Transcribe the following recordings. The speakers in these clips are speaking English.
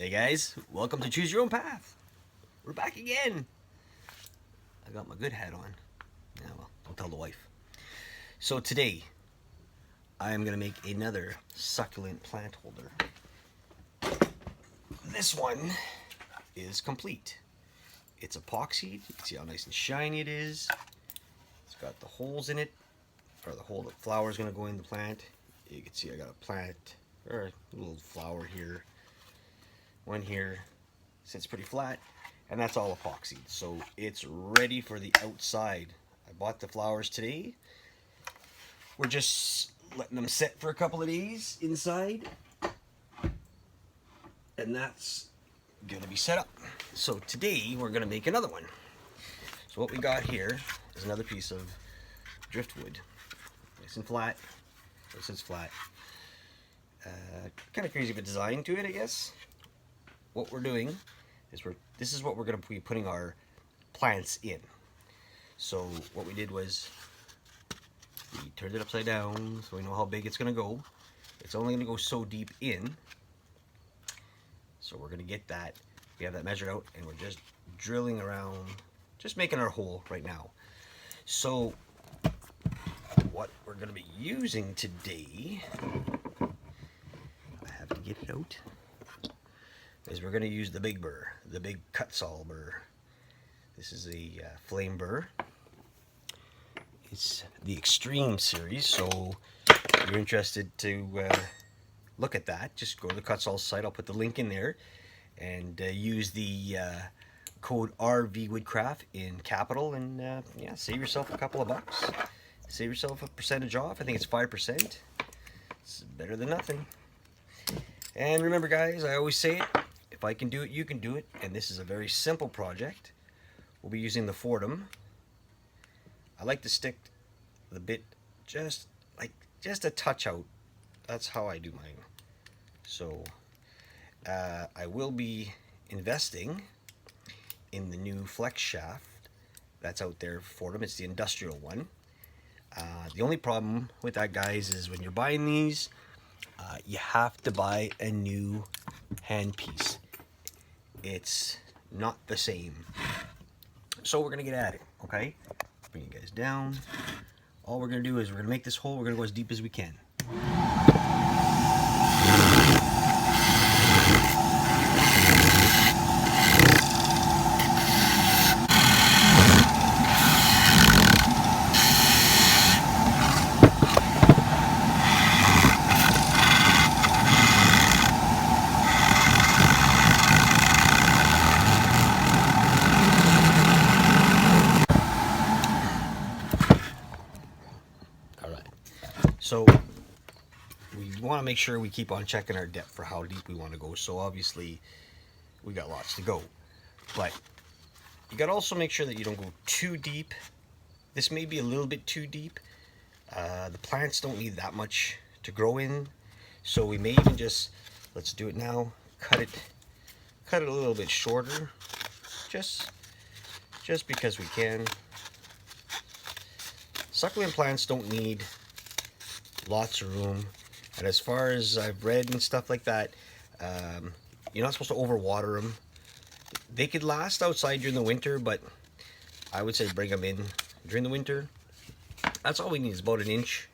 Hey guys, welcome to Choose Your Own Path. We're back again. I got my good hat on. Yeah, well, don't tell the wife. So today, I am going to make another succulent plant holder. This one is complete. It's epoxied. You can see how nice and shiny it is. It's got the holes in it, or the hole the flower is going to go in the plant. You can see I got a plant, or a little flower here. One here, sits pretty flat, and that's all epoxied. So it's ready for the outside. I bought the flowers today. We're just letting them set for a couple of days inside, and that's gonna be set up. So today we're gonna make another one. So what we got here is another piece of driftwood, nice and flat. This is flat. Kind of crazy of a design to it, I guess. What we're doing is this is what we're going to be putting our plants in. So what we did was we turned it upside down so we know how big it's going to go. It's only going to go so deep in. So we're going to get that. We have that measured out, and we're just drilling around, just making our hole right now. So what we're going to be using today, I have to get it out, is we're going to use the big burr, the big cut-saw burr. This is a flame burr. It's the Extreme series, so if you're interested to look at that, just go to the cut-saw site. I'll put the link in there, and use the code RVWoodcraft in capital, and yeah, save yourself a couple of bucks. Save yourself a percentage off. I think it's 5%. It's better than nothing. And remember, guys, I always say it, if I can do it, you can do it. And this is a very simple project. We'll be using the Fordham. I like to stick the bit just a touch out. That's how I do mine. So I will be investing in the new flex shaft that's out there for Fordham. It's the industrial one. The only problem with that, guys, is when you're buying these, you have to buy a new handpiece. It's not the same. So we're gonna get at it, okay? Bring you guys down. All we're gonna do is we're gonna make this hole. We're gonna go as deep as we can. So we want to make sure we keep on checking our depth for how deep we want to go. So obviously we got lots to go, but you got to also make sure that you don't go too deep. This may be a little bit too deep. The plants don't need that much to grow in, so we may even just, let's do it now, cut it a little bit shorter, just because we can. Succulent plants don't need lots of room, and as far as I've read and stuff like that, you're not supposed to overwater them. They could last outside during the winter, but I would say bring them in during the winter. That's all we need, is about an inch,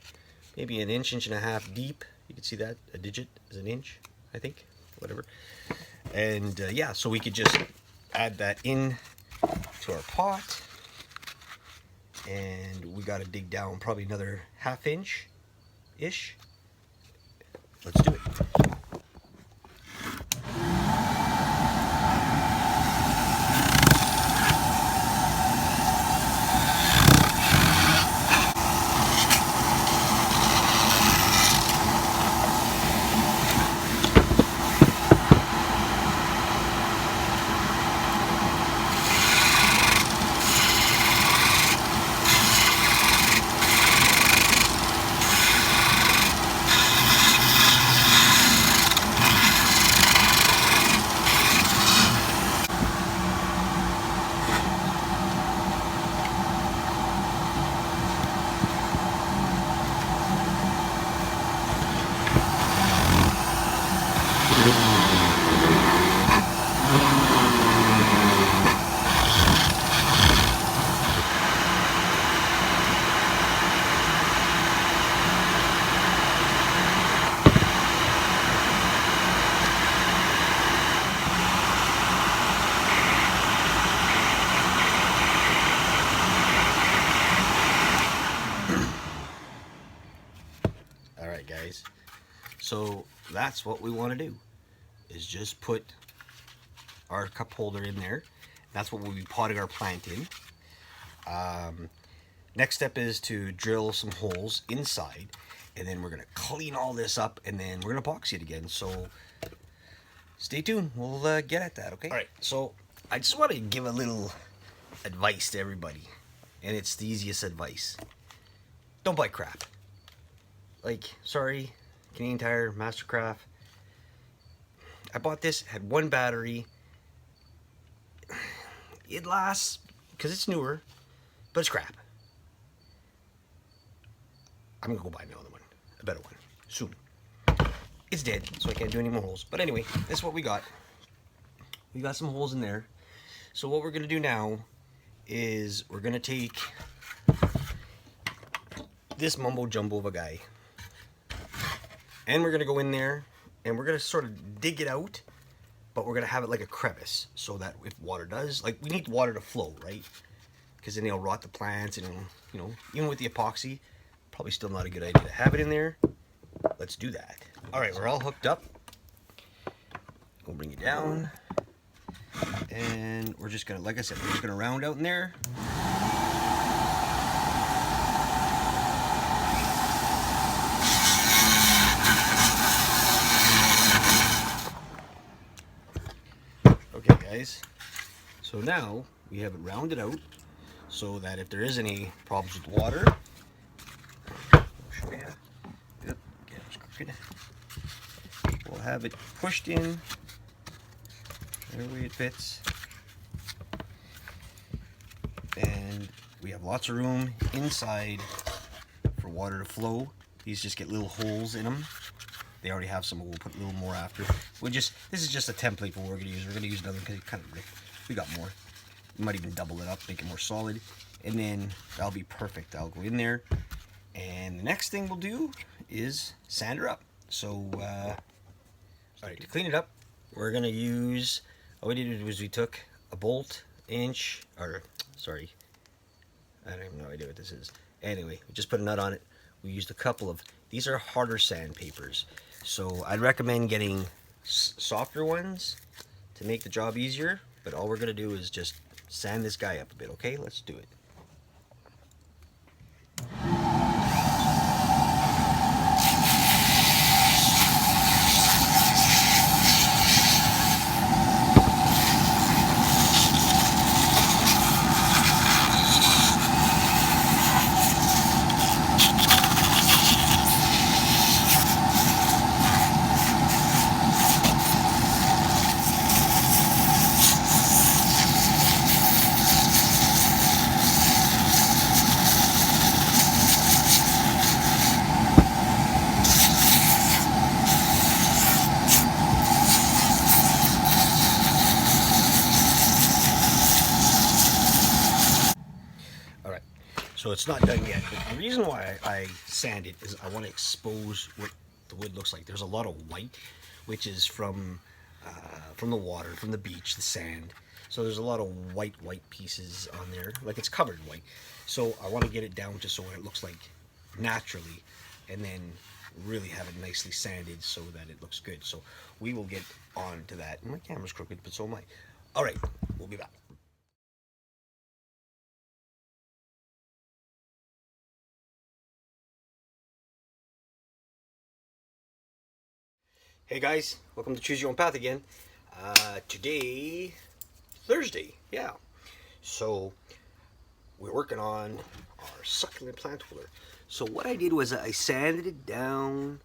maybe an inch, inch and a half deep. You can see that a digit is an inch, I think, whatever. And yeah, so we could just add that in to our pot, and we got to dig down probably another ½ inch ish. Let's do it. guys. So that's what we want to do, is just put our cup holder in there. That's what we'll be potting our plant in. Next step is to drill some holes inside, and then we're going to clean all this up, and then we're going to epoxy it again. So stay tuned. We'll get at that, okay? All right, so I just want to give a little advice to everybody, and it's the easiest advice. Don't buy crap. Like, sorry, Canadian Tire, Mastercraft. I bought this, had one battery. It lasts because it's newer, but it's crap. I'm gonna go buy another one, a better one, soon. It's dead, so I can't do any more holes. But anyway, this is what we got. We got some holes in there. So what we're gonna do now is we're gonna take this mumbo jumbo of a guy, and we're gonna go in there and we're gonna sort of dig it out, but we're gonna have it like a crevice, so that if water does, like, we need water to flow, right? Because then it'll rot the plants, and it'll, you know, even with the epoxy, probably still not a good idea to have it in there. Let's do that. All right, we're all hooked up. We'll bring it down, and we're just gonna, like I said, we're just gonna round out in there. Okay, guys. So now we have it rounded out, so that if there is any problems with water, we'll have it pushed in every way it fits, and we have lots of room inside for water to flow. These just get little holes in them. They already have some, but we'll put a little more after. This is just a template for what we're gonna use. We're gonna use another because we got more. We might even double it up, make it more solid, and then that'll be perfect. I'll go in there, and the next thing we'll do is sand her up. So, all right, to clean it up, we're gonna use. All we did was we took a bolt, I have no idea what this is. Anyway, we just put a nut on it. We used a couple of, these are harder sandpapers, so I'd recommend getting softer ones to make the job easier. But all we're gonna do is just sand this guy up a bit. Okay, let's do it. So it's not done yet, but the reason why I sand it is I want to expose what the wood looks like. There's a lot of white, which is from the water, from the beach, the sand. So there's a lot of white pieces on there, like it's covered in white. So I want to get it down to so it looks like naturally, and then really have it nicely sanded so that it looks good. So we will get on to that. My camera's crooked, but so am I. All right, we'll be back. Hey guys, welcome to Choose Your Own Path again. Today, Thursday, yeah. So we're working on our succulent plant holder. So what I did was I sanded it down,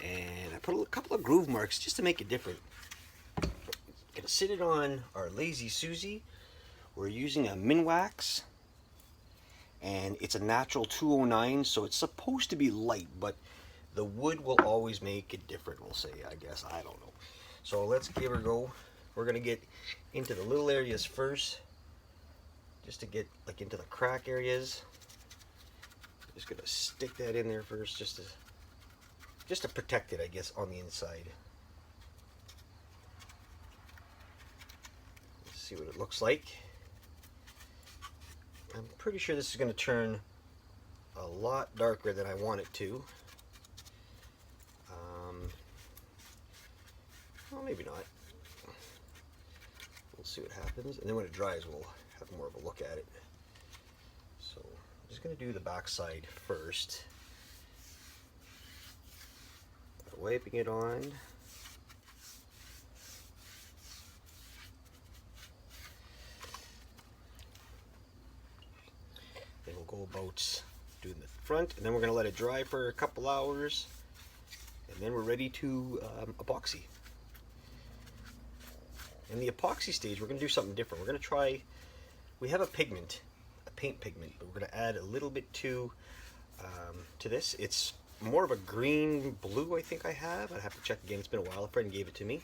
and I put a couple of groove marks just to make it different. Gonna sit it on our Lazy Susie. We're using a Minwax, and it's a natural 209, so it's supposed to be light, but the wood will always make it different, we'll say, I guess. I don't know. So let's give her a go. We're going to get into the little areas first, just to get like into the crack areas. Just going to stick that in there first, just to protect it, I guess, on the inside. Let's see what it looks like. I'm pretty sure this is going to turn a lot darker than I want it to. maybe not. We'll see what happens, and then when it dries, we'll have more of a look at it. So I'm just going to do the back side first. Wiping it on. Then we'll go about doing the front, and then we're going to let it dry for a couple hours, and then we're ready to epoxy. In the epoxy stage, we're going to do something different. We're going to try, we have a pigment, a paint pigment, but we're going to add a little bit to this. It's more of a green blue, I think I have. I have to check again. It's been a while. A friend gave it to me,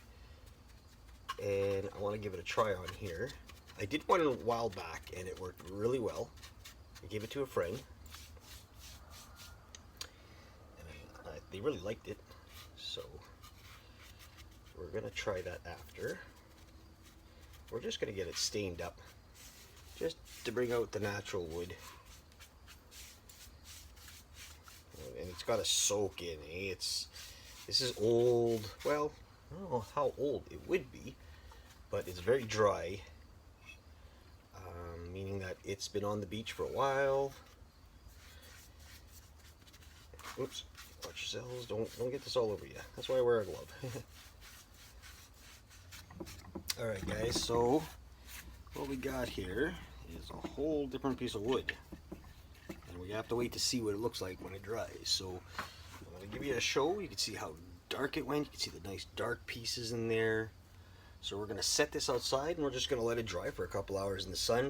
and I want to give it a try on here. I did one a while back, and it worked really well. I gave it to a friend, and they really liked it. So we're going to try that after. We're just going to get it stained up, just to bring out the natural wood. And it's got to soak in, eh? This is old. Well, I don't know how old it would be, but it's very dry, meaning that it's been on the beach for a while. Oops, watch yourselves. Don't get this all over you. That's why I wear a glove. Alright guys, so what we got here is a whole different piece of wood. And we have to wait to see what it looks like when it dries. So I'm going to give you a show. You can see how dark it went. You can see the nice dark pieces in there. So we're going to set this outside, and we're just going to let it dry for a couple hours in the sun.